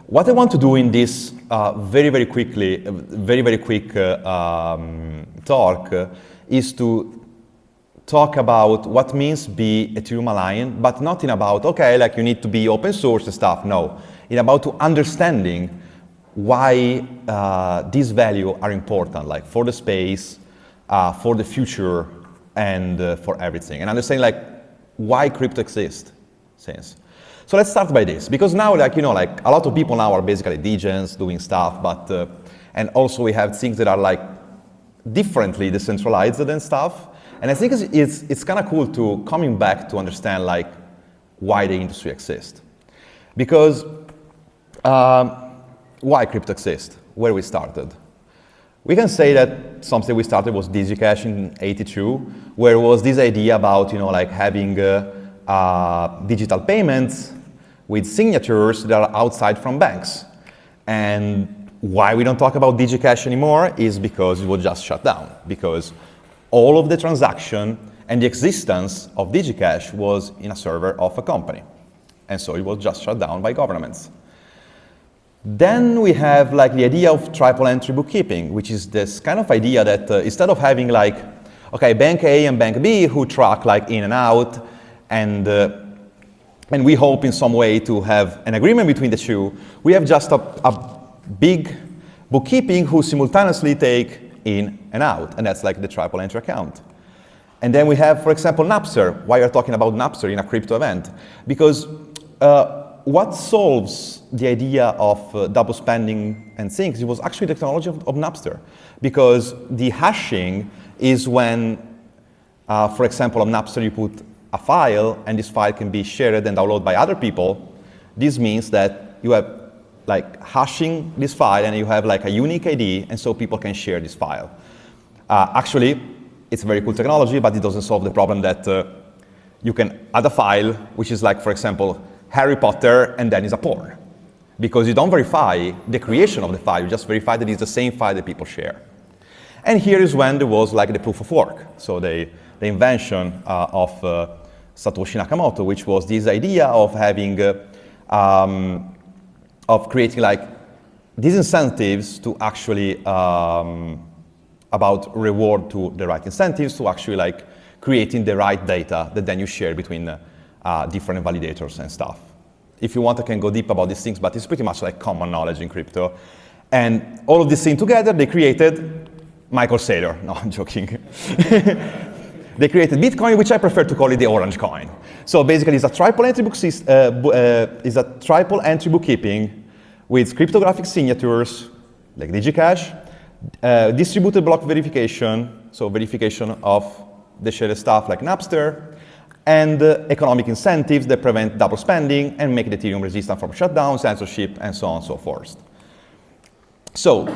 What I want to do in this very quick talk is to talk about what means be Ethereum aligned, but not in about, okay, like you need to be open source and stuff. No, in about to understanding why these values are important, like for the space, for the future, and for everything, and understand like why crypto exists. So let's start by this, because now, like, you know, like a lot of people now are basically degens doing stuff, but and also we have things that are like differently decentralized and stuff. And I think it's kind of cool to coming back to understand like why the industry exists, because why crypto exists, where we started. We can say that something we started was DigiCash in '82, where it was this idea about, you know, like having digital payments with signatures that are outside from banks. And why we don't talk about DigiCash anymore is because it was just shut down, because all of the transaction and the existence of DigiCash was in a server of a company. And so it was just shut down by governments. Then we have like the idea of triple entry bookkeeping, which is this kind of idea that instead of having like, okay, bank A and bank B who track like in and out, and we hope in some way to have an agreement between the two, we have just a big bookkeeping who simultaneously take in and out, and that's like the triple entry account. And then we have, for example, Napster. Why are you talking about Napster in a crypto event? Because what solves the idea of double spending and things, it was actually the technology of Napster. Because the hashing is when, for example, on Napster you put a file, and this file can be shared and downloaded by other people. This means that you have like hashing this file, and you have like a unique ID, and so people can share this file. Actually, it's a very cool technology, but it doesn't solve the problem that you can add a file, which is like, for example, Harry Potter, and then it's a porn. Because you don't verify the creation of the file, you just verify that it's the same file that people share. And here is when there was like the proof of work. So the invention of Satoshi Nakamoto, which was this idea of having, of creating like these incentives to actually, about reward to the right incentives to actually like creating the right data that then you share between different validators and stuff. If you want, I can go deep about these things, but it's pretty much like common knowledge in crypto. And all of these things together, they created Michael Saylor. No, I'm joking. They created Bitcoin, which I prefer to call it the orange coin. So basically, it's a triple entry bookkeeping with cryptographic signatures, like DigiCash, distributed block verification, so verification of the shared stuff like Napster, and economic incentives that prevent double spending and make the Ethereum resistant from shutdown, censorship, and so on and so forth. So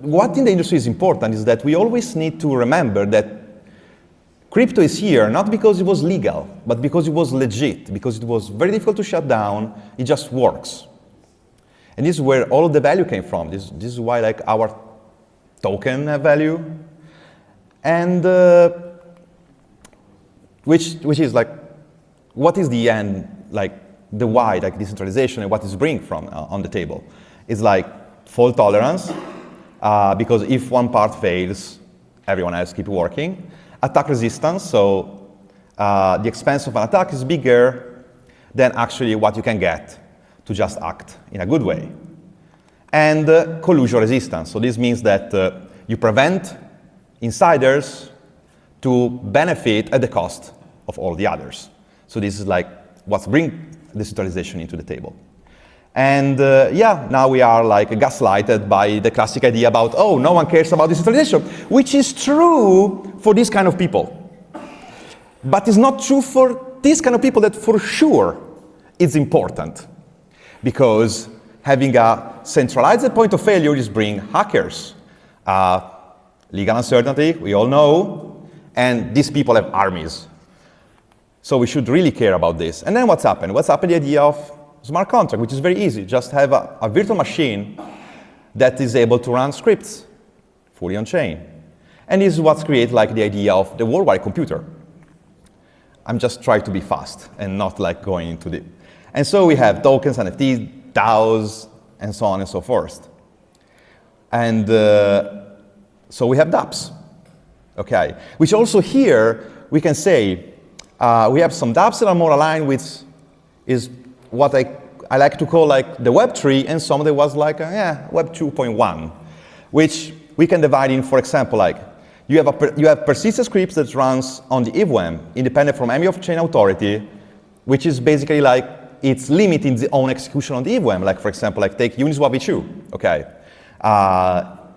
what in the industry is important is that we always need to remember that crypto is here not because it was legal, but because it was legit, because it was very difficult to shut down, it just works. And this is where all of the value came from. This is why like our token have value, and which is like, what is the end, like the why, like decentralization, and what is bring from on the table? It's like fault tolerance, because if one part fails, everyone else keep working. Attack resistance, so the expense of an attack is bigger than actually what you can get to just act in a good way. And collusion resistance, so this means that you prevent insiders to benefit at the cost of all the others. So this is like what's bring decentralization into the table. And yeah, now we are like gaslighted by the classic idea about, oh, no one cares about decentralization, which is true for this kind of people. But it's not true for this kind of people that for sure it's important. Because having a centralized point of failure is bring hackers. Legal uncertainty, we all know, and these people have armies. So we should really care about this. And then what's happened? What's happened? The idea of smart contract, which is very easy. Just have a virtual machine that is able to run scripts fully on chain. And this is what's created like the idea of the worldwide computer. I'm just trying to be fast and not like going into the. And so we have tokens, NFTs, DAOs, and so on and so forth. And so we have dApps, okay? Which also here, we can say, we have some dApps that are more aligned with, is what I like to call like the Web 3, and some that was like, Web 2.1, which we can divide in, for example, like, you have persistent scripts that runs on the EVM, independent from any off-chain authority, which is basically like, it's limiting the own execution on the EVM. Like, for example, like take Uniswap v2, okay?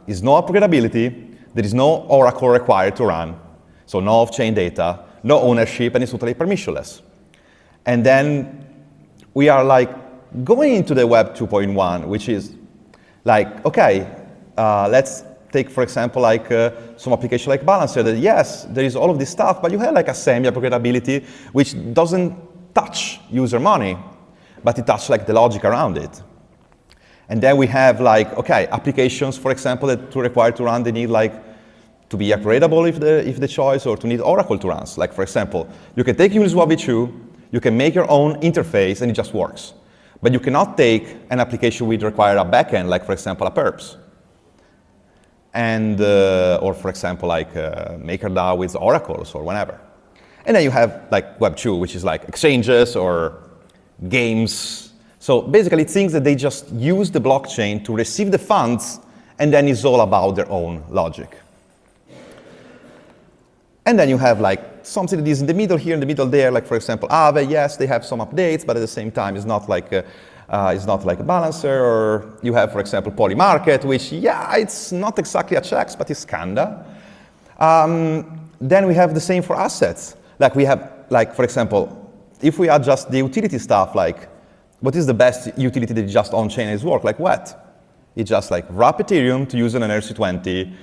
Is no upgradability, there is no oracle required to run, so no off-chain data, no ownership, and it's totally permissionless. And then we are like going into the Web 2.1, which is like, okay, let's take, for example, like some application like Balancer, that yes, there is all of this stuff, but you have like a semi-upgradability, which doesn't touch user money, but it touches like the logic around it. And then we have like, okay, applications, for example, that to require to run, they need like to be upgradable if the choice, or to need Oracle to run. Like, for example, you can take Uniswap v2, you can make your own interface, and it just works. But you cannot take an application which require a backend, like, for example, a perps. And, or for example, like MakerDAO with oracles or whatever. And then you have like Web 2, which is like exchanges or games. So basically things that they just use the blockchain to receive the funds, and then it's all about their own logic. And then you have like something that is in the middle here, in the middle there, like for example, Aave, yes, they have some updates, but at the same time it's not like a balancer. Or you have, for example, Polymarket, which, yeah, it's not exactly a checks, but it's kinda. Then we have the same for assets. Like we have, like, for example, if we adjust the utility stuff, like, what is the best utility that just on-chain is work? Like what? It just like wrap Ethereum to use an ERC20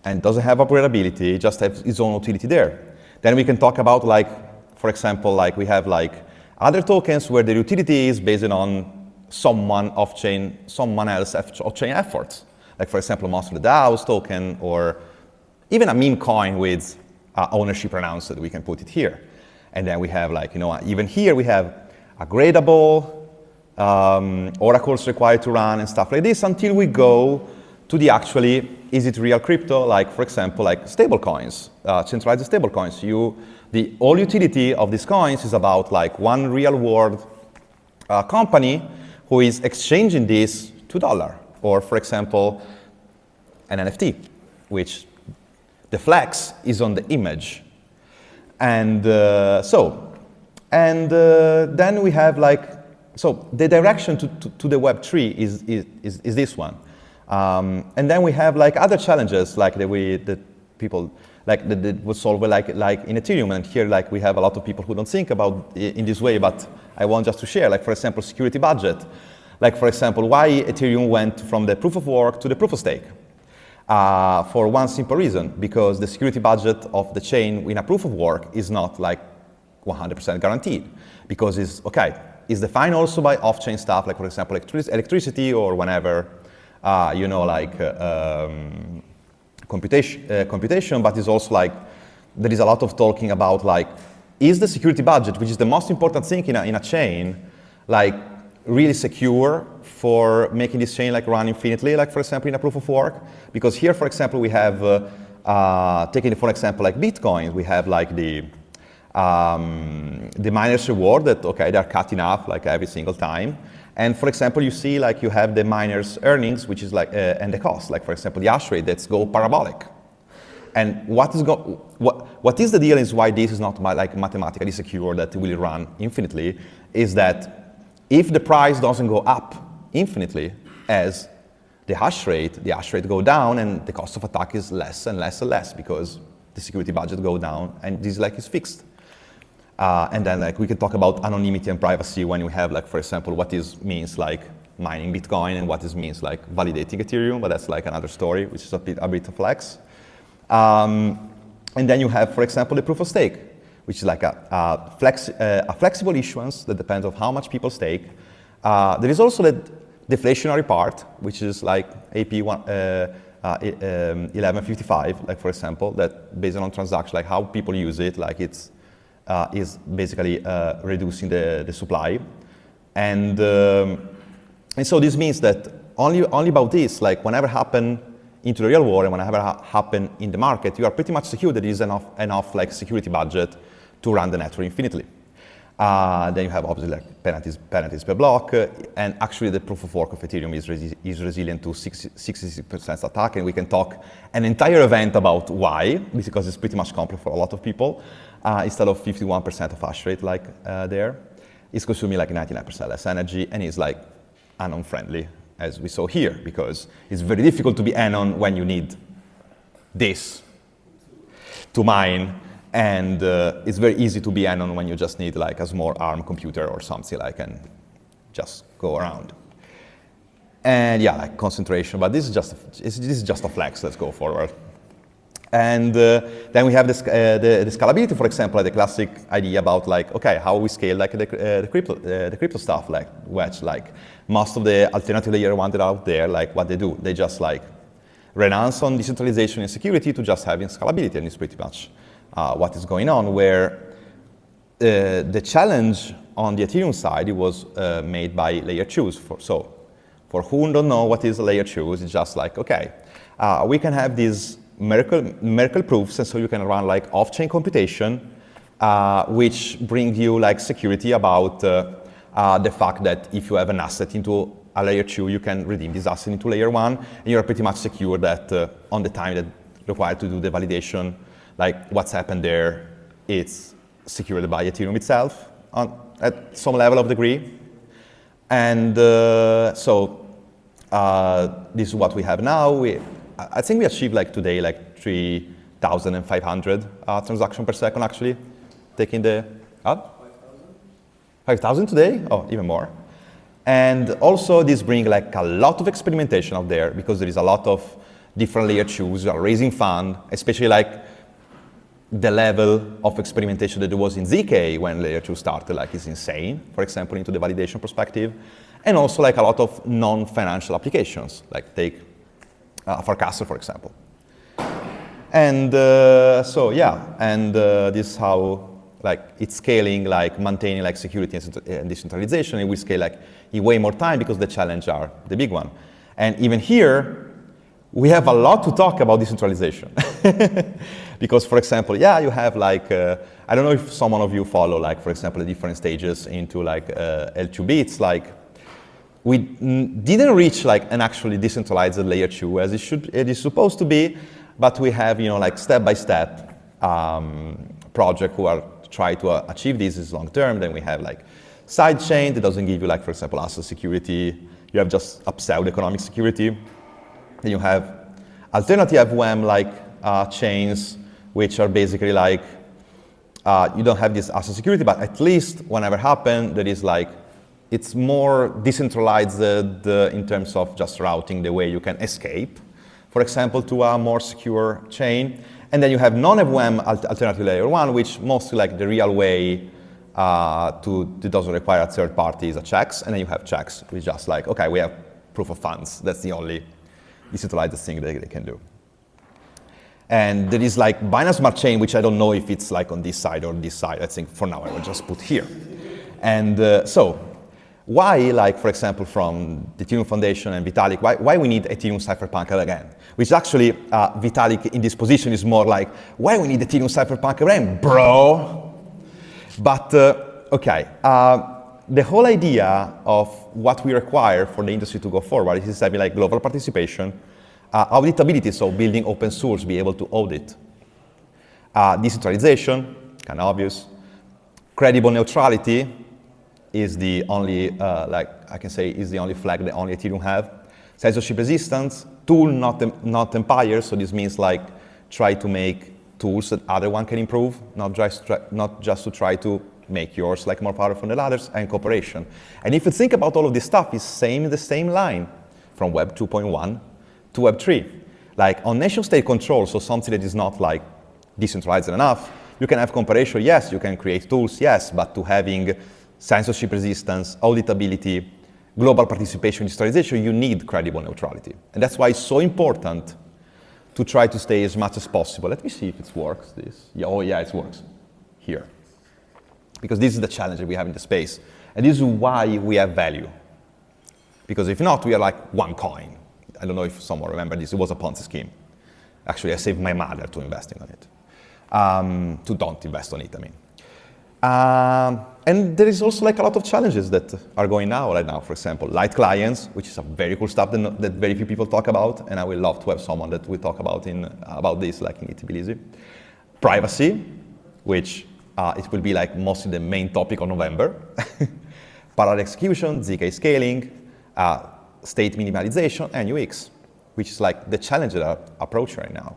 and doesn't have upgradability, it just has its own utility there. Then we can talk about like, for example, like we have like other tokens where the utility is based on someone off-chain, someone else off-chain efforts. Like for example, most of the DAO's token, or even a meme coin with ownership announced that we can put it here. And then we have like, even here we have upgradable, oracles required to run and stuff like this, until we go to the actually, is it real crypto? Like for example, like stable coins, centralized stable coins. The whole utility of these coins is about like one real world company who is exchanging this to $, or for example, an NFT, which the flex is on the image. And then we have like, so the direction to the Web 3 is this one. And then we have like other challenges, like that people like that would solve like in Ethereum. And here like we have a lot of people who don't think about it in this way, but I want just to share, like for example, security budget. Like for example, why Ethereum went from the proof of work to the proof of stake. For one simple reason, because the security budget of the chain in a proof of work is not like 100% guaranteed, because it's defined also by off-chain stuff, like for example, electricity or whenever, computation, but it's also like, there is a lot of talking about like, is the security budget, which is the most important thing in a chain, like really secure for making this chain like run infinitely, like for example in a proof of work? Because here, for example, we have, taking for example like Bitcoin, we have like the miner's reward that, they're cutting up like every single time. And for example, you see like you have the miner's earnings, which is like, and the cost, like for example, the hash rate that's go parabolic. And what is the deal is why this is not like mathematically secure that it will run infinitely, is that if the price doesn't go up infinitely as the hash rate go down, and the cost of attack is less and less and less because the security budget go down, and this like is fixed. And then like we can talk about anonymity and privacy when we have like, for example, what is means like mining Bitcoin and what is means like validating Ethereum, but that's like another story, which is a bit of flex. And then you have, for example, the proof of stake, which is like a flexible issuance that depends on how much people stake. There is also the deflationary part, which is like AP 1155, like for example, that based on transaction, like how people use it, like it's is basically reducing the supply. And so this means that only about this, like whenever happen into the real world and whenever happen in the market, you are pretty much secure that there is enough like security budget to run the network infinitely. Then you have obviously like penalties per block, and actually the proof of work of Ethereum is resilient to 66% attack, and we can talk an entire event about why, because it's pretty much complex for a lot of people. Instead of 51% of hash rate like there, it's consuming like 99% less energy, and it's like anon friendly, as we saw here, because it's very difficult to be anon when you need this to mine. And it's very easy to be anon when you just need like a small ARM computer or something like and just go around. And yeah, like concentration, but this is just a flex. Let's go forward. And then we have this, the scalability, for example, like the classic idea about like, okay, how we scale like the crypto stuff, like which like most of the alternative layer one that are out there, like what they do, they just like renounce on decentralization and security to just having scalability, and it's pretty much what is going on, where the challenge on the Ethereum side, it was made by layer 2s. So for who don't know what is a layer 2, it's just like, okay, we can have these miracle proofs, and so you can run like off-chain computation, which bring you like security about the fact that if you have an asset into a layer 2, you can redeem this asset into layer 1, and you're pretty much secure that on the time that required to do the validation, like what's happened there, it's secured by Ethereum itself at some level of degree. And so this is what we have now. I think we achieved like today like 3,500 transactions per second actually, taking the 5,000 today? Oh, even more. And also this brings like a lot of experimentation out there, because there is a lot of different layer 2s who are raising fund, especially like the level of experimentation that there was in ZK when layer 2 started, like, is insane, for example, into the validation perspective. And also like a lot of non-financial applications, like take Forecaster, for example. And so yeah, and this is how like it's scaling, like maintaining like security and decentralization. It will scale like in way more time, because the challenge are the big one. And even here, we have a lot to talk about decentralization. Because, for example, yeah, you have like, I don't know if some of you follow, like, for example, the different stages into like L2 bits. Like, we didn't reach like an actually decentralized layer 2 as it is supposed to be, but we have, you know, like step-by-step project who are trying to achieve this long term. Then we have like sidechain that doesn't give you like, for example, asset security. You have just a pseudo-economic security. Then you have alternative WEM like chains, which are basically like, you don't have this asset security, but at least whenever happen, there is like, it's more decentralized in terms of just routing the way you can escape, for example, to a more secure chain. And then you have non-WEM alternative layer 1, which mostly like the real way it doesn't require a third party is a checks. And then you have checks, which just like, okay, we have proof of funds. That's the only decentralized thing that they can do. And there is like Binance Smart Chain, which I don't know if it's like on this side or this side. I think for now I will just put here. And so why, like, for example, from the Ethereum Foundation and Vitalik, why we need Ethereum Cypherpunk again? Which actually, Vitalik in this position is more like, why we need Ethereum Cypherpunk again, bro? But, okay, the whole idea of what we require for the industry to go forward is having like global participation, auditability, so building open source, be able to audit, decentralization, kind of obvious, credible neutrality, is the only, like I can say, is the only flag that only Ethereum have. Censorship resistance, tool, not empire, so this means like try to make tools that other one can improve, not just to try to make yours like more powerful than others, and cooperation. And if you think about all of this stuff, it's the same line from Web 2.1 to Web 3. Like on nation state control, so something that is not like decentralized enough, you can have cooperation, yes, you can create tools, yes, but to having censorship resistance, auditability, global participation, decentralization, you need credible neutrality. And that's why it's so important to try to stay as much as possible. Let me see if it works, this. Yeah, oh yeah, it works. Here. Because this is the challenge that we have in the space. And this is why we have value. Because if not, we are like one coin. I don't know if someone remembers this. It was a Ponzi scheme. Actually, I saved my mother to investing on it. To don't invest on it, I mean. And there is also like a lot of challenges that are going now, right now. For example, light clients, which is a very cool stuff that very few people talk about, and I would love to have someone that will talk about this, like in ETHTbilisi. Privacy, which it will be like mostly the main topic on November. Parallel execution, ZK scaling, state minimalization, and UX, which is like the challenge that are approaching right now.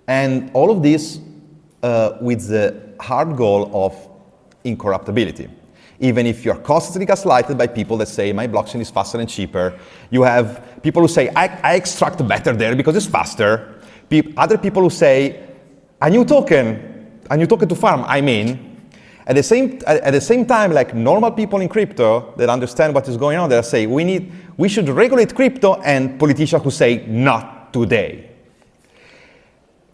And all of this with the hard goal of incorruptibility. Even if you're constantly gaslighted by people that say, my blockchain is faster and cheaper, you have people who say, I extract better there because it's faster. Other people who say, a new token to farm, I mean. At the same time, like normal people in crypto that understand what is going on, they say, we should regulate crypto, and politicians who say, not today.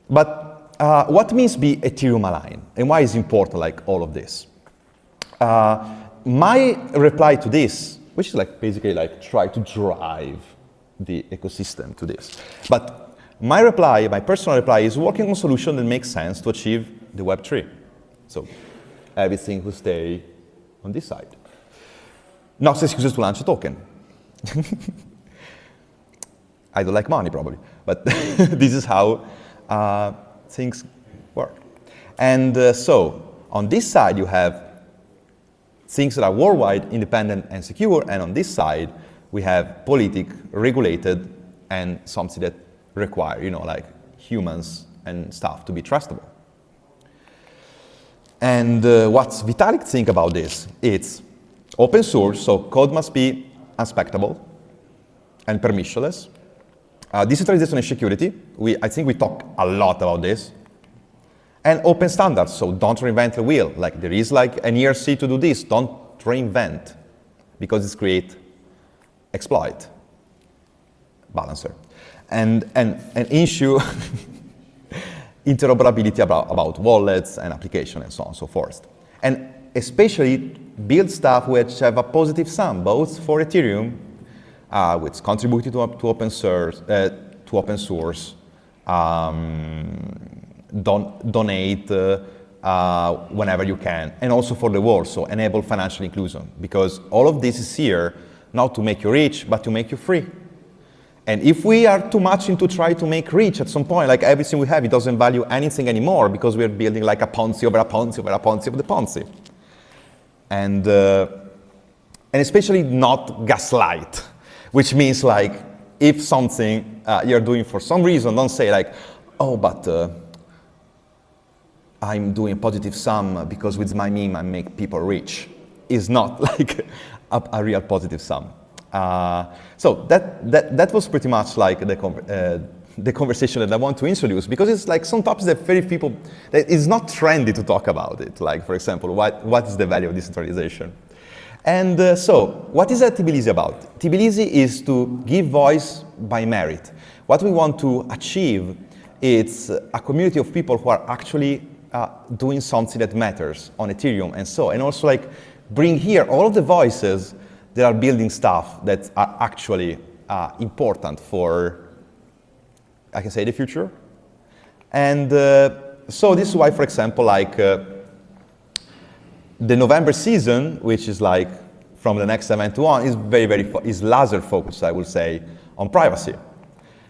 But what means be Ethereum aligned, and why is important like all of this? My reply to this, which is like basically like try to drive the ecosystem to this. But my reply, my personal reply, is working on a solution that makes sense to achieve the Web3. So everything will stay on this side. Not excuses to launch a token. I don't like money probably, but this is how things work. And so on this side you have things that are worldwide, independent and secure, and on this side we have politic, regulated, and something that require, you know, like humans and stuff to be trustable. And what's Vitalik think about this? It's open source, so code must be inspectable and permissionless. Decentralization and security, I think we talk a lot about this. And open standards, so don't reinvent the wheel. Like there is like an ERC to do this, don't reinvent, because it's create exploit balancer. And issue interoperability about wallets and application and so on and so forth. And especially build stuff which have a positive sum, both for Ethereum, which contributed to open source, donate whenever you can, and also for the world, so enable financial inclusion, because all of this is here not to make you rich, but to make you free. And if we are too much into try to make rich at some point, like everything we have, it doesn't value anything anymore because we're building like a Ponzi over a Ponzi over a Ponzi over the Ponzi. And especially not gaslight, which means like if something you're doing for some reason, don't say like, oh, but I'm doing a positive sum because with my meme I make people rich. It's not like a real positive sum. So that was pretty much like the conversation that I want to introduce, because it's like some topics that very people, that it's not trendy to talk about it. Like, for example, what is the value of decentralization? And so what is ETHTbilisi about? ETHTbilisi is to give voice by merit. What we want to achieve is a community of people who are actually doing something that matters on Ethereum, and also like bring here all of the voices that are building stuff that are actually important for, I can say, the future. And so this is why, for example, like the November season, which is like from the next event on, is is laser focused, I will say, on privacy,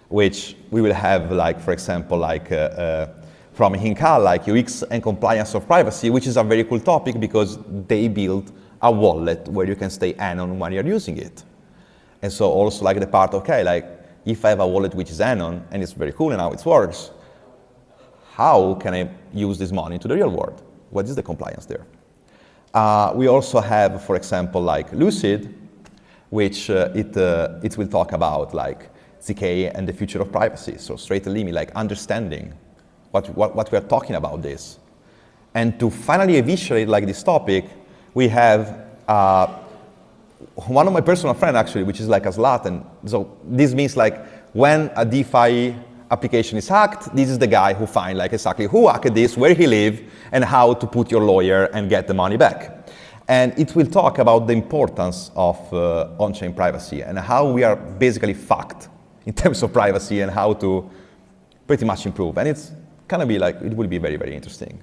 which we will have, like, for example, like from Hinkal, like UX and compliance of privacy, which is a very cool topic because they build a wallet where you can stay anon when you're using it. And so also like the part, okay, like if I have a wallet which is anon and it's very cool and how it works, how can I use this money to the real world? What is the compliance there? We also have, for example, like Lucid, which it will talk about like ZK and the future of privacy. So straight limit, like understanding what we are talking about this. And to finally eviscerate like this topic, we have one of my personal friends actually, which is like a Zlatan. So this means like when a DeFi application is hacked, this is the guy who finds like exactly who hacked this, where he lives, and how to put your lawyer and get the money back. And it will talk about the importance of on-chain privacy and how we are basically fucked in terms of privacy and how to pretty much improve. And it's kind of be like, it will be very, very interesting.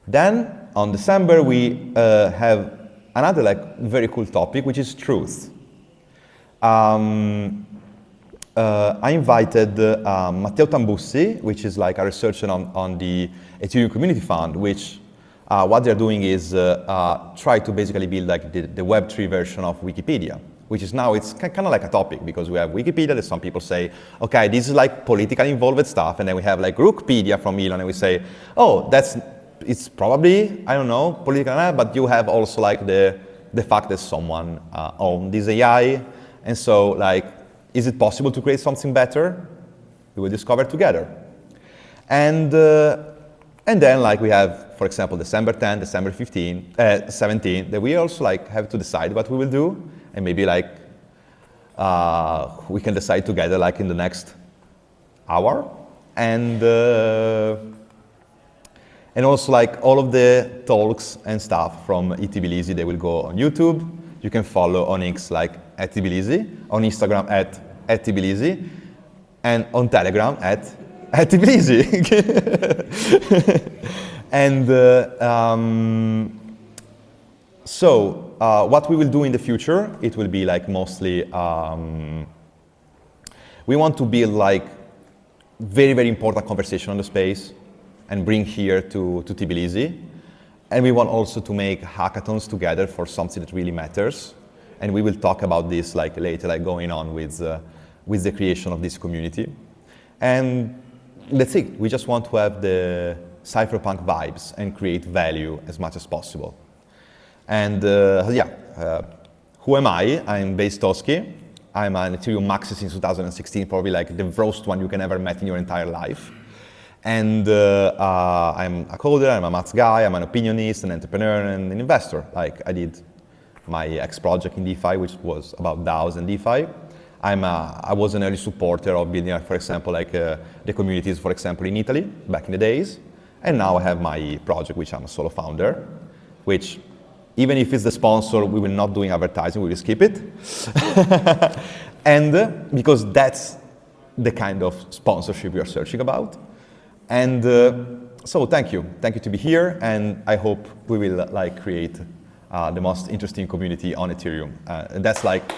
Then on December, we have another like very cool topic, which is truth. I invited Matteo Tambussi, which is like a researcher on the Ethereum Community Fund, which what they're doing is try to basically build like the Web3 version of Wikipedia, which is now, it's kind of like a topic because we have Wikipedia that some people say, okay, this is like politically involved stuff, and then we have like Rookpedia from Elon, and we say, oh, it's probably, I don't know, political, but you have also like the fact that someone owned this AI, and so like, is it possible to create something better? We will discover together. And then like we have, for example, December 10, December 17, that we also like have to decide what we will do, and maybe like we can decide together like in the next hour. And also like all of the talks and stuff from ETHTbilisi, they will go on YouTube. You can follow on X like @ETHTbilisi, on Instagram @ETHTbilisi, and on Telegram @ETHTbilisi. And so what we will do in the future, it will be like mostly, we want to build like very, very important conversation on the space and bring here to Tbilisi. And we want also to make hackathons together for something that really matters. And we will talk about this like later, like going on with the creation of this community. And that's it. We just want to have the Cypherpunk vibes and create value as much as possible. And who am I? I'm Be Ethereum. I'm an Ethereum maxi since 2016, probably like the worst one you can ever met in your entire life. And I'm a coder, I'm a maths guy, I'm an opinionist, an entrepreneur, and an investor. Like I did my X project in DeFi, which was about DAOs and DeFi. I was an early supporter of building, for example, like the communities, for example, in Italy, back in the days. And now I have my project, which I'm a solo founder, which even if it's the sponsor, we will not doing advertising, we will skip it. And because that's the kind of sponsorship we are searching about. And so thank you to be here, and I hope we will like create the most interesting community on Ethereum. And that's like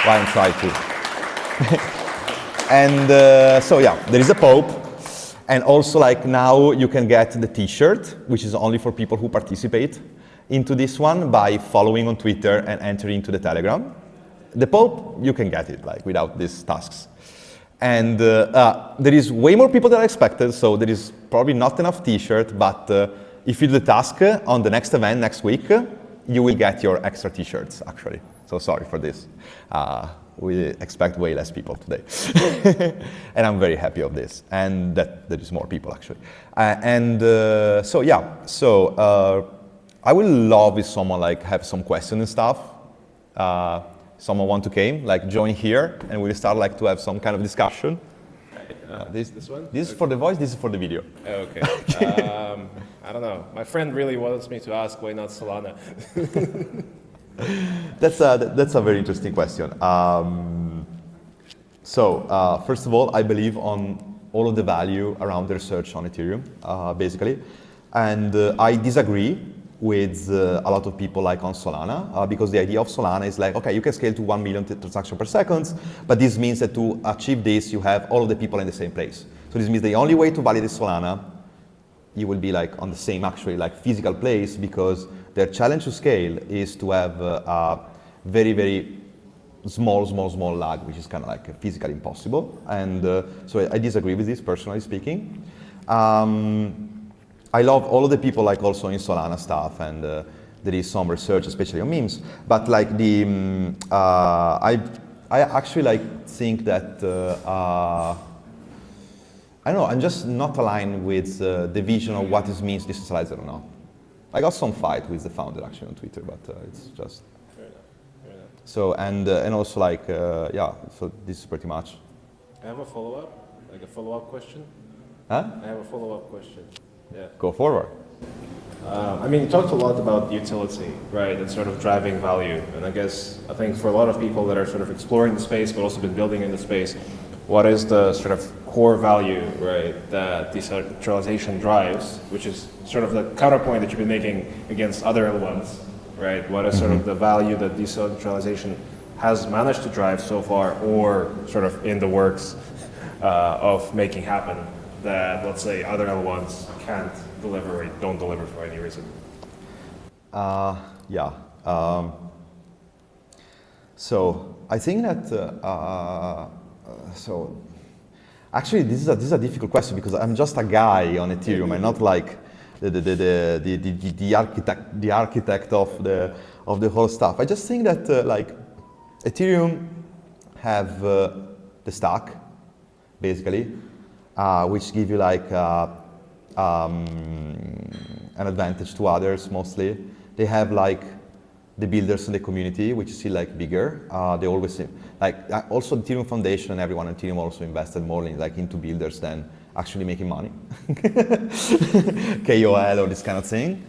why I'm trying to. And so yeah, there is a Pope, and also like now you can get the T-shirt, which is only for people who participate into this one by following on Twitter and entering into the Telegram. The Pope, you can get it like without these tasks. And there is way more people than I expected, so there is probably not enough T-shirt, but if you do the task on the next event next week, you will get your extra T-shirts, actually. So sorry for this. We expect way less people today. And I'm very happy of this, and that there is more people, actually. So yeah, so I would love if someone like have some questions and stuff. Someone want to come, like join here, and we'll start like to have some kind of discussion. This one? This is for the voice, this is for the video. Oh, okay. I don't know. My friend really wants me to ask why not Solana. That's a very interesting question. First of all, I believe on all of the value around the research on Ethereum, basically. And I disagree with a lot of people like on Solana, because the idea of Solana is like, okay, you can scale to 1 million transactions per second, but this means that to achieve this, you have all of the people in the same place. So this means the only way to validate Solana, you will be like on the same actually like physical place, because their challenge to scale is to have a very, very small lag, which is kind of like physically impossible. And so I disagree with this, personally speaking. I love all of the people like also in Solana stuff, and there is some research, especially on memes. But like the, I actually like think that, I don't know, I'm just not aligned with the vision of what this means decentralized or not. I got some fight with the founder actually on Twitter, but it's just. Fair enough. So, and also like, yeah, so this is pretty much. I have a follow-up, like a follow-up question. Huh? I have a follow-up question. Yeah. Go forward. I mean, you talked a lot about utility, right, and sort of driving value. And I think for a lot of people that are sort of exploring the space, but also been building in the space, what is the sort of core value, right, that decentralization drives, which is sort of the counterpoint that you've been making against other L1s, right? What is sort of the value that decentralization has managed to drive so far, or sort of in the works of making happen that, let's say, other L1s can't deliver or don't deliver for any reason? Yeah. So I think that so actually this is a difficult question because I'm just a guy on Ethereum. I'm not like the architect of the whole stuff. I just think that like Ethereum have the stack basically, which give you like an advantage to others mostly. They have like the builders in the community, which is still like bigger. They always like also the Ethereum Foundation and everyone in Ethereum also invested more in, like into builders than actually making money. KOL or this kind of thing,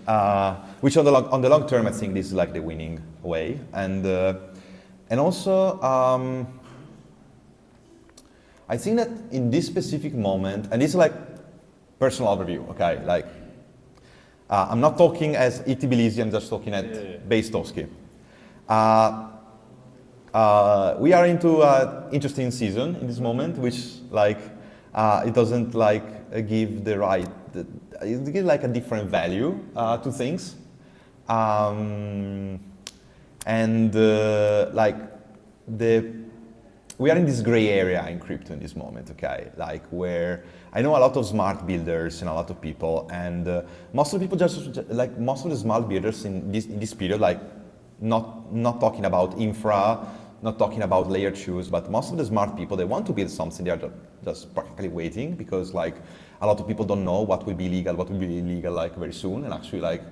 which on the long term I think this is like the winning way. And also I think that in this specific moment, and this is like personal overview, okay, like I'm not talking as ETHTbilisi, I'm just talking at base Toski. We are into an interesting season in this moment, which like it doesn't like give the right, it gives like a different value to things, and like we are in this gray area in crypto in this moment, okay? Like where I know a lot of smart builders and a lot of people, and most of the people just like most of the smart builders in this period, like not talking about infra, not talking about layer 2s, but most of the smart people, they want to build something. They are just practically waiting because like a lot of people don't know what will be legal, what will be illegal like very soon. And actually like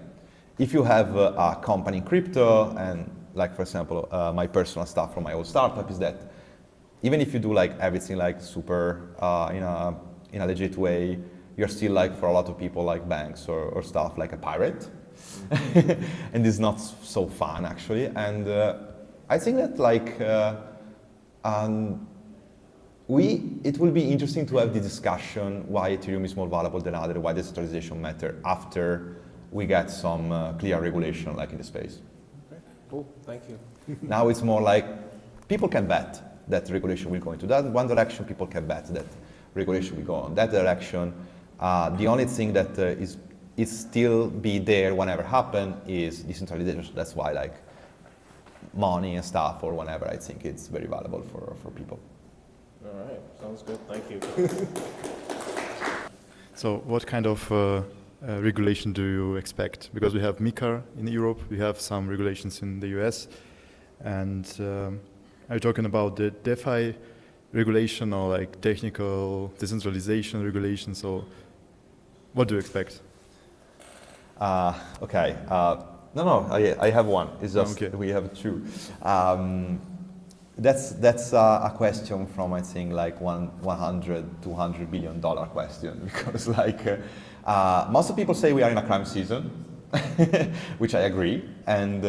if you have a company in crypto, and like for example my personal stuff from my old startup is that even if you do like everything like super in a legit way, you're still like for a lot of people like banks or stuff like a pirate. And it's not so fun actually. And I think that like it will be interesting to have the discussion why Ethereum is more valuable than other, why decentralization matter after we get some clear regulation like in the space. Okay, cool, thank you. Now it's more like people can bet that regulation will go into that one direction, people can bet that regulation will go on that direction. The only thing that is still be there whenever happen is decentralization. That's why like money and stuff or whatever, I think it's very valuable for people. All right, sounds good, thank you. So what kind of regulation do you expect? Because we have MiCA in Europe, we have some regulations in the US, and are you talking about the DeFi regulation or like technical decentralization regulation? So what do you expect? Okay. No, I have one. It's just okay. We have two. That's a question from I think like 100-200 billion dollar question because like most of people say we are in a crime season, which I agree. And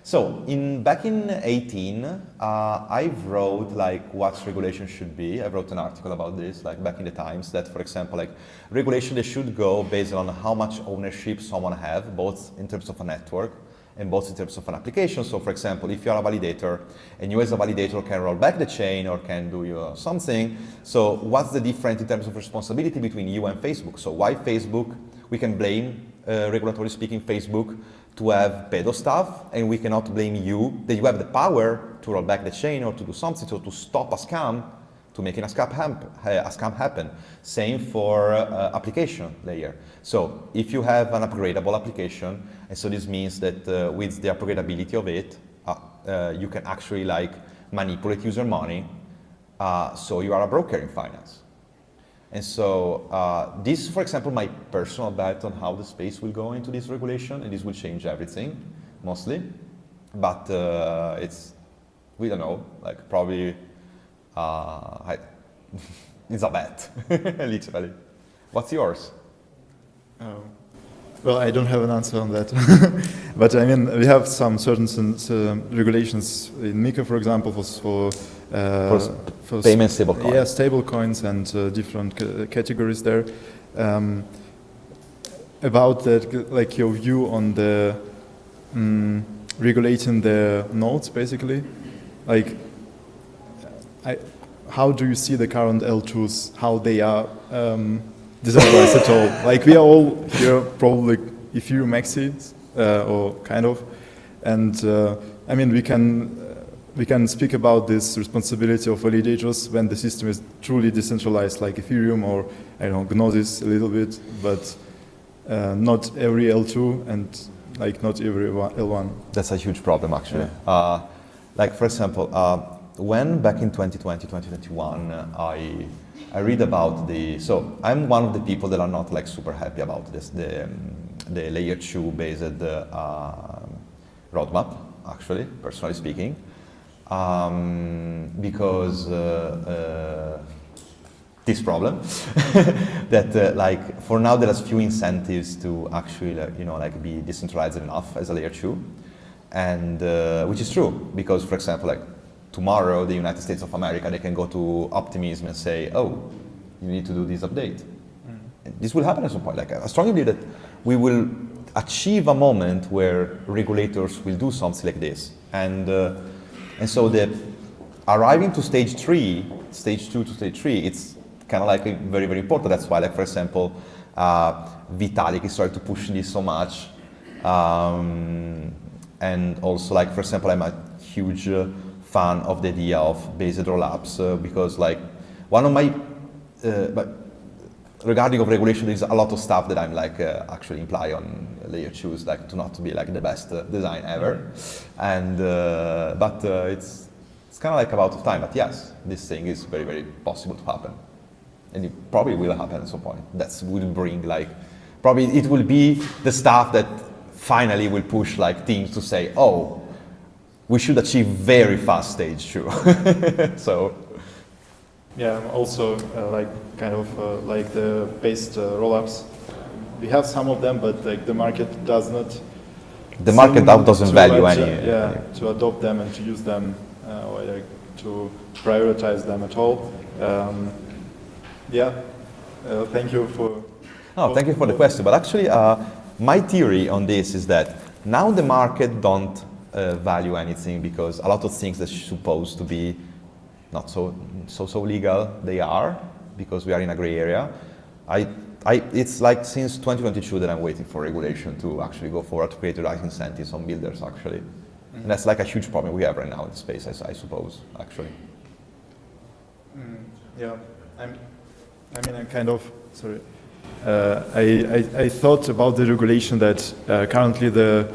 so back in 2018, I wrote like what regulation should be. I wrote an article about this, like back in the Times, that for example, like regulation, they should go based on how much ownership someone have, both in terms of a network and both in terms of an application. So for example, if you are a validator and you as a validator can roll back the chain or can do something, so what's the difference in terms of responsibility between you and Facebook? So why Facebook, we can blame, regulatory speaking, Facebook to have pedo stuff, and we cannot blame you that you have the power to roll back the chain or to do something, so to stop a scam, to making a scam happen. Same for application layer. So if you have an upgradable application, and so this means that with the upgradability of it, you can actually like manipulate user money, so you are a broker in finance. And so this is, for example, my personal bet on how the space will go into this regulation, and this will change everything, mostly. But we don't know, like probably, it's a bet, literally. What's yours? Oh. Well, I don't have an answer on that. But I mean, we have some certain regulations in MiCA, for example, for payment stablecoins. Yeah, stable coins and different categories there. About that, like your view on the regulating the nodes, basically. Like, how do you see the current L2s, how they are decentralized at all? Like, we are all here probably Ethereum maxis, or kind of, and I mean, we can speak about this responsibility of validators when the system is truly decentralized, like Ethereum or I don't know, Gnosis a little bit, but not every L2 and like not every L1. That's a huge problem, actually. Yeah. Like, for example, when back in 2020, 2021, I read about so I'm one of the people that are not like super happy about this, the layer 2 based roadmap, actually, personally speaking, because this problem that like for now there are few incentives to actually like be decentralized enough as a layer 2, and which is true because, for example, like tomorrow the United States of America, they can go to Optimism and say, oh, you need to do this update. This will happen at some point. Like, I strongly believe that we will achieve a moment where regulators will do something like this, and so the arriving to stage 3, stage 2 to stage 3, it's kind of like very, very important. That's why, like, for example, Vitalik is starting to push this so much, and also, like, for example, I'm a huge fan of the idea of based rollups because, like, one of my but regarding of regulation, there's a lot of stuff that I'm like actually imply on layer 2s, like to not be like the best design ever, and but it's kind of like about time. But yes, this thing is very, very possible to happen, and it probably will happen at some point. That will bring like probably it will be the stuff that finally will push like teams to say, oh, we should achieve very fast stage 2. So. Yeah, also like kind of like the based rollups. We have some of them, but like the market does not. The market doesn't value any. To adopt them and to use them, or like to prioritize them at all. Thank you for. Thank you for the question. But actually, my theory on this is that now the market don't value anything because a lot of things that are supposed to be not so legal, they are, because we are in a gray area. It's like since 2022 that I'm waiting for regulation to actually go forward to create the right incentives on builders, actually. Mm-hmm. And that's like a huge problem we have right now in the space, I suppose, actually. Yeah, I'm kind of, sorry. I thought about the regulation that currently the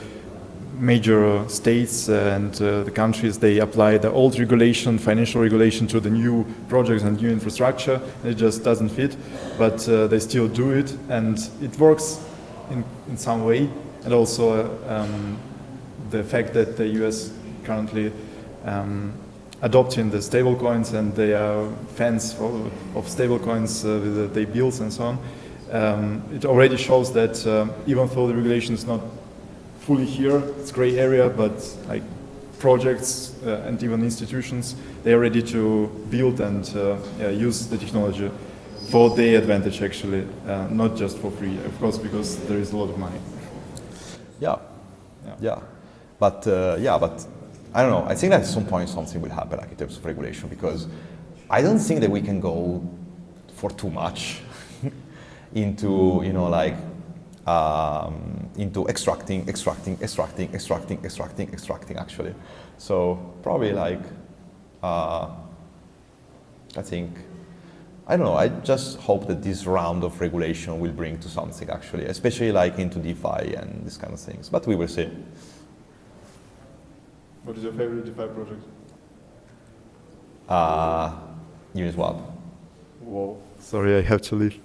major states and the countries, they apply the old regulation, financial regulation, to the new projects and new infrastructure. It just doesn't fit, but they still do it, and it works in some way. And also the fact that the US currently adopting the stable coins, and they are fans of stable coins with their bills and so on. It already shows that even though the regulation is not fully here, it's gray area, but like projects and even institutions, they are ready to build and use the technology for their advantage, actually, not just for free, of course, because there is a lot of money. Yeah. But I don't know. I think that at some point something will happen, like in terms of regulation, because I don't think that we can go for too much into into extracting actually. So probably like I think, I don't know, I just hope that this round of regulation will bring to something actually, especially like into DeFi and these kind of things, but we will see. What is your favorite DeFi project? Uniswap. Whoa, sorry, I have to leave.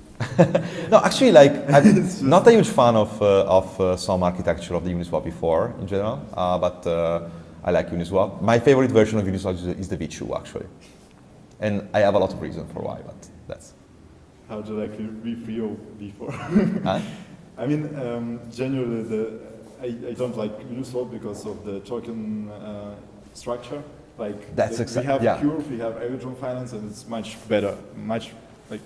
No, actually, like, I'm not a huge fan of some architecture of the Uniswap before, in general, but I like Uniswap. My favorite version of Uniswap is the V2, actually. And I have a lot of reasons for why, but that's... How do you like V3 or V4? Huh? I mean, generally, I don't like Uniswap because of the token structure. Like That's we have yeah. Curve, we have Electron Finance, and it's much better, much like.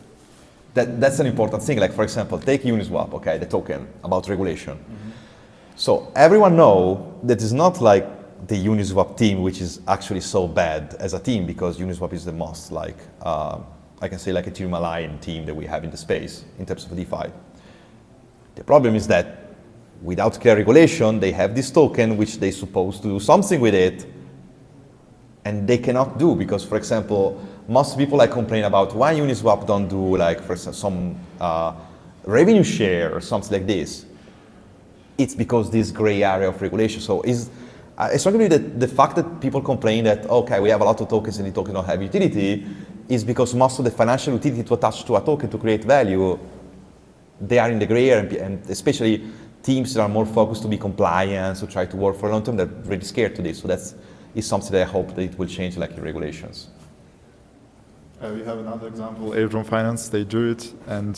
That's an important thing. Like for example, take Uniswap, okay, the token about regulation. So everyone know that it's not like the Uniswap team, which is actually so bad as a team, because Uniswap is the most like I can say like Ethereum Aligned team that we have in the space in terms of DeFi. The problem is that without clear regulation, they have this token which they're supposed to do something with it, and they cannot do because, for example, most people like complain about why Uniswap don't do like for some revenue share or something like this. It's because this gray area of regulation. So I strongly believe that the fact that people complain that okay, we have a lot of tokens and the token don't have utility is because most of the financial utility to attach to a token to create value, they are in the gray area, and especially teams that are more focused to be compliant, to try to work for a long term, they're really scared to this. So that's something that I hope that it will change, like in regulations. We have another example, Electron Finance. They do it, and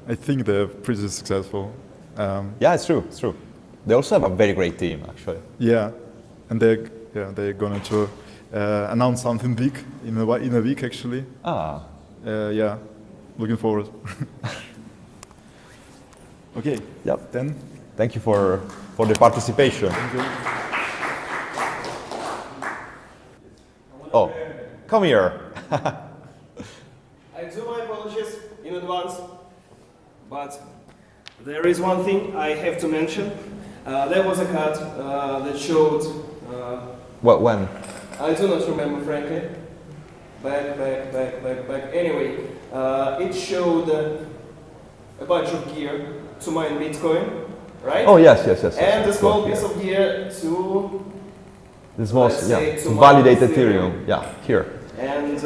I think they're pretty successful. Yeah, it's true. It's true. They also have a very great team, actually. Yeah, and they're going to announce something big in a week, actually. Yeah, looking forward. Okay. Yep. Then. Thank you for the participation. Thank you. Oh, come here. I do my apologies in advance, but there is one thing I have to mention. There was a cut that showed. What, when? I do not remember, frankly. Back. Anyway, it showed a bunch of gear to mine Bitcoin, right? Oh, yes. And a small piece of gear to. This was, to to validate Ethereum. Yeah, here. And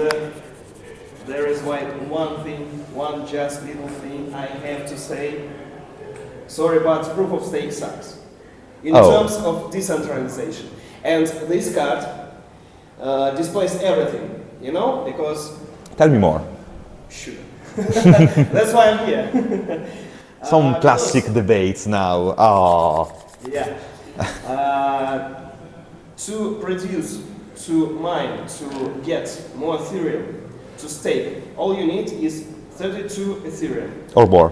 there is one just little thing I have to say. Sorry, but proof of stake sucks. In terms of decentralization. And this card displays everything, you know, because... Tell me more. Sure. That's why I'm here. Some classic debates now. Oh. Yeah. To produce, to mine, to get more Ethereum, to stake, all you need is 32 Ethereum. Or more.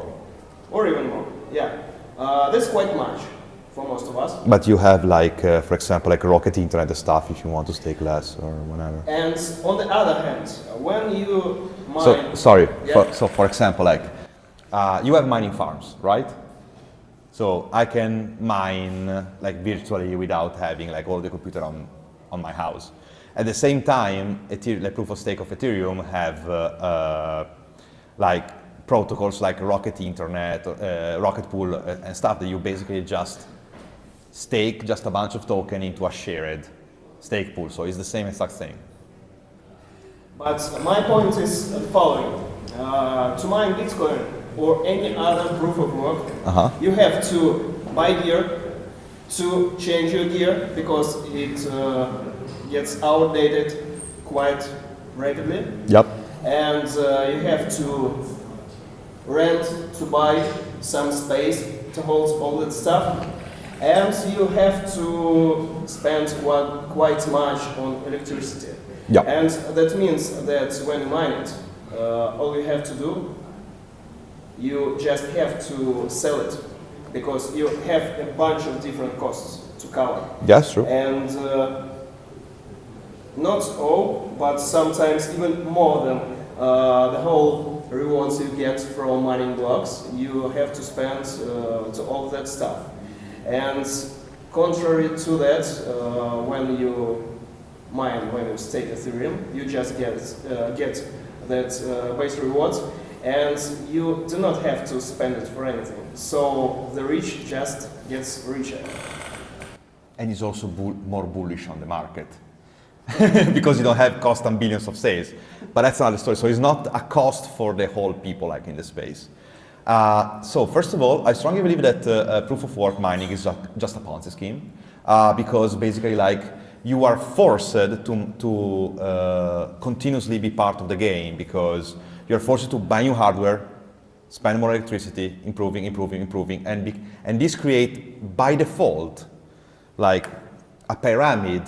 Or even more, yeah. That's quite much for most of us. But you have like, for example, like Rocket Internet stuff if you want to stake less or whatever. And on the other hand, when you mine... So for example, like, you have mining farms, right? So I can mine like virtually without having like all the computer on my house. At the same time, like proof of stake of Ethereum have like protocols like Rocket Internet, Rocket Pool and stuff that you basically just stake just a bunch of token into a shared stake pool. So it's the same exact thing. But my point is the following. To mine Bitcoin or any other proof of work, you have to buy gear, to change your gear because it gets outdated quite rapidly. Yep. And you have to rent, to buy some space to hold all that stuff. And you have to spend quite much on electricity. Yep. And that means that when you mine it, all you have to do, you just have to sell it because you have a bunch of different costs to cover. That's true. And not all, but sometimes even more than the whole rewards you get from mining blocks, you have to spend to all that stuff. And contrary to that, when you mine, when you stake Ethereum, you just get that base rewards, and you do not have to spend it for anything. So the rich just gets richer. And it's also more bullish on the market because you don't have cost and billions of sales. But that's another story. So it's not a cost for the whole people like in the space. So first of all, I strongly believe that proof of work mining is just a Ponzi scheme because basically like you are forced to continuously be part of the game because you're forced to buy new hardware, spend more electricity, improving, and this create by default like a pyramid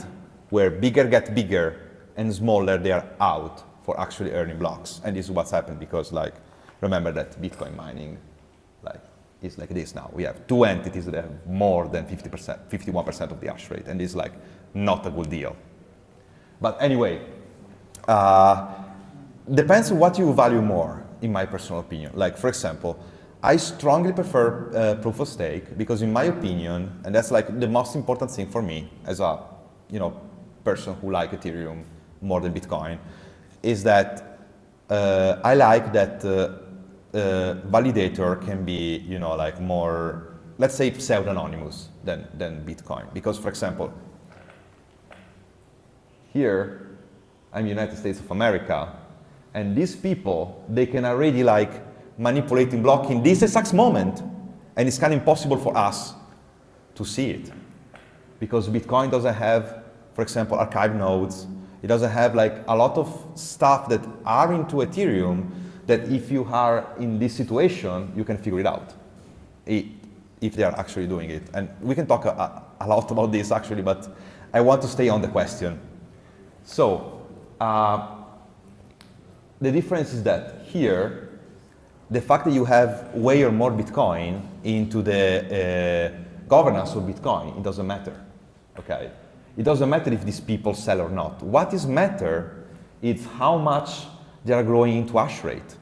where bigger get bigger and smaller they are out for actually earning blocks. And this is what's happened because like remember that Bitcoin mining like is like this now. We have two entities that have more than 50%, 51% of the hash rate, and this is like not a good deal. But anyway, depends on what you value more, in my personal opinion. Like for example, I strongly prefer proof of stake because in my opinion, and that's like the most important thing for me as a person who like Ethereum more than Bitcoin, is that I like that validator can be like more, let's say, pseudonymous than Bitcoin. Because for example, here I'm United States of America, and these people, they can already like manipulating blocking this exact moment, and it's kind of impossible for us to see it because Bitcoin doesn't have, for example, archive nodes. It doesn't have like a lot of stuff that are into Ethereum that if you are in this situation, you can figure it out if they are actually doing it. And we can talk a lot about this actually, but I want to stay on the question. So the difference is that here, the fact that you have way or more Bitcoin into the governance of Bitcoin, it doesn't matter, okay? It doesn't matter if these people sell or not. What is matter is how much they are growing into hash rate.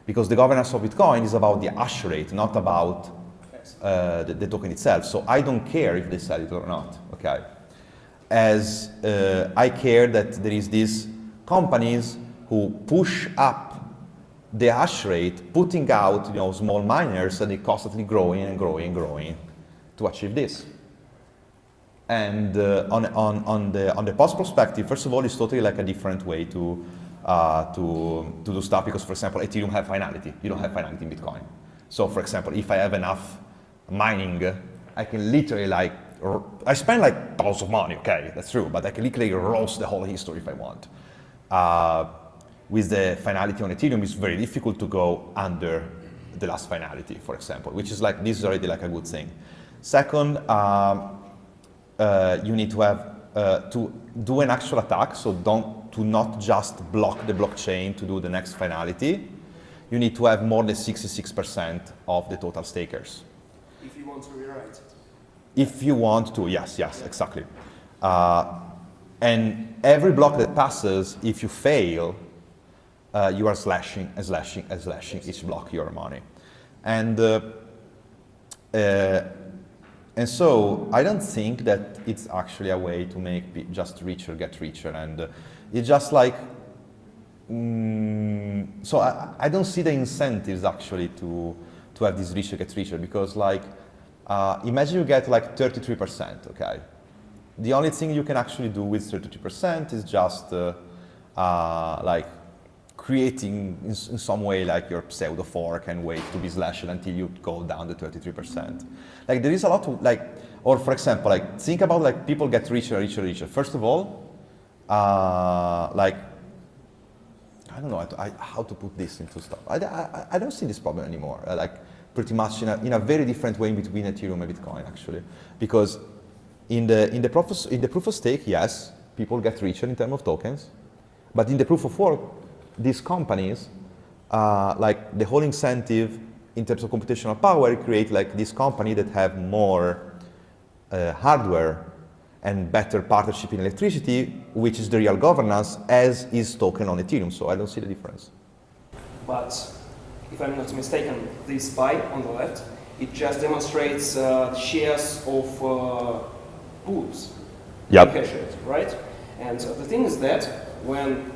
Because the governance of Bitcoin is about the hash rate, not about the token itself. So I don't care if they sell it or not, okay? As I care that there is these companies who push up the hash rate, putting out small miners, and they constantly growing and growing to achieve this. And on the post perspective, first of all, it's totally like a different way to do stuff because, for example, Ethereum have finality. You don't have finality in Bitcoin. So, for example, if I have enough mining, I can literally like I spend like tons of money. Okay, that's true, but I can literally roast the whole history if I want. With the finality on Ethereum, it's very difficult to go under the last finality, for example, which is like this is already like a good thing. Second. You need to have to do an actual attack, so to not just block the blockchain to do the next finality. You need to have more than 66% of the total stakers. If you want to rewrite it. If you want to, yes, exactly. And every block that passes, if you fail, you are slashing each block your money. And so I don't think that it's actually a way to make just richer get richer, and it's just like so I don't see the incentives actually to have this richer get richer because like imagine you get like 33%, okay? The only thing you can actually do with 33% is just like creating in some way like your pseudo fork and wait to be slashed until you go down to 33%. Like there is a lot of like, or for example, like think about like people get richer. First of all, like I don't know how to put this into stuff. I don't see this problem anymore. Like pretty much in a very different way between Ethereum and Bitcoin actually, because in the proof of stake, yes, people get richer in terms of tokens, but in the proof of work, these companies, like the whole incentive in terms of computational power, create like this company that have more hardware and better partnership in electricity, which is the real governance, as is token on Ethereum. So I don't see the difference. But if I'm not mistaken, this pie on the left, it just demonstrates shares of pools. Yep. Hash rate, right? And the thing is that when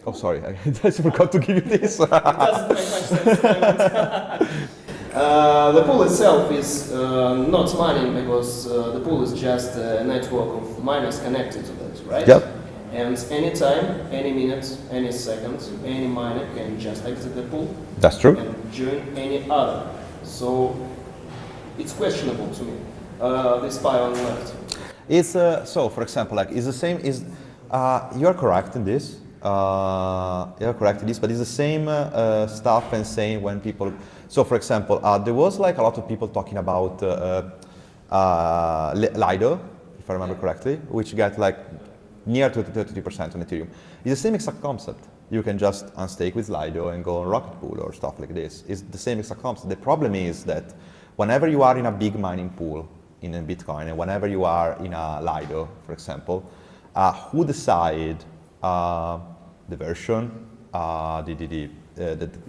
oh, sorry, I just forgot to give you this. it doesn't make much sense. The pool itself is not mining because the pool is just a network of miners connected to that, right? Yep. And anytime, any minute, any second, any miner can just exit the pool. That's true. And join any other. So it's questionable to me. This pie on the left. It's so, for example, like it's the same. You are correct in this. Yeah, correct. It is, but it's the same stuff and saying when people. So, for example, there was like a lot of people talking about Lido, if I remember correctly, which get like near to 33% on Ethereum. It's the same exact concept. You can just unstake with Lido and go on Rocket Pool or stuff like this. It's the same exact concept. The problem is that whenever you are in a big mining pool in a Bitcoin, and whenever you are in a Lido, for example, who decide the version that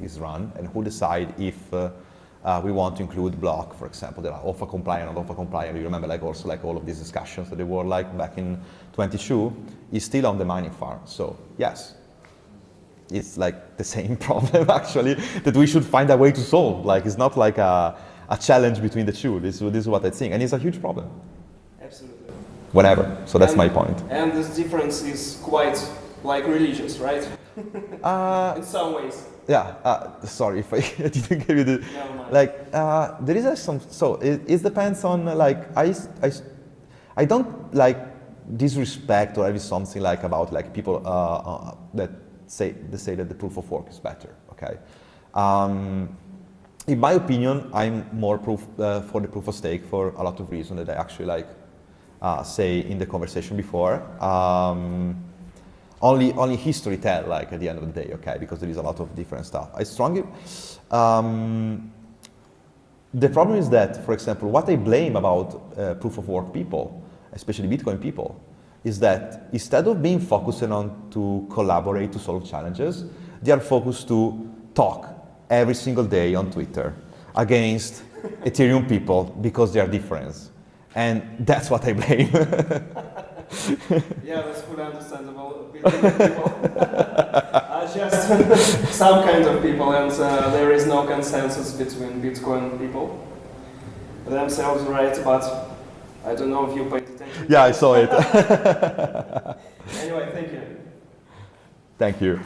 is run, and who decide if we want to include block, for example, that are OFA compliant or not OFA compliant. You remember, like also like all of these discussions that they were like back in 22, is still on the mining farm. So yes, it's like the same problem actually that we should find a way to solve. Like it's not like a challenge between the two. This is what I think, and it's a huge problem. Absolutely. Whatever. So that's my point. And this difference is quite like religious, right? In some ways. Yeah. Sorry if I didn't give you the. No, like there is some. So it depends on like I don't like disrespect or have something like about like people that say that the proof of work is better. Okay. In my opinion, I'm more for the proof of stake for a lot of reasons that I actually like say in the conversation before. Only history tell, like at the end of the day, okay, because there is a lot of different stuff. I strongly, the problem is that, for example, what I blame about proof of work people, especially Bitcoin people, is that instead of being focused on to collaborate to solve challenges, they are focused to talk every single day on Twitter against Ethereum people because they are different. And that's what I blame. Yeah, that's fully understandable. Bitcoin people are just some kind of people, and there is no consensus between Bitcoin people themselves, right? But I don't know if you paid attention. Yeah, I saw it. Anyway, thank you. Thank you.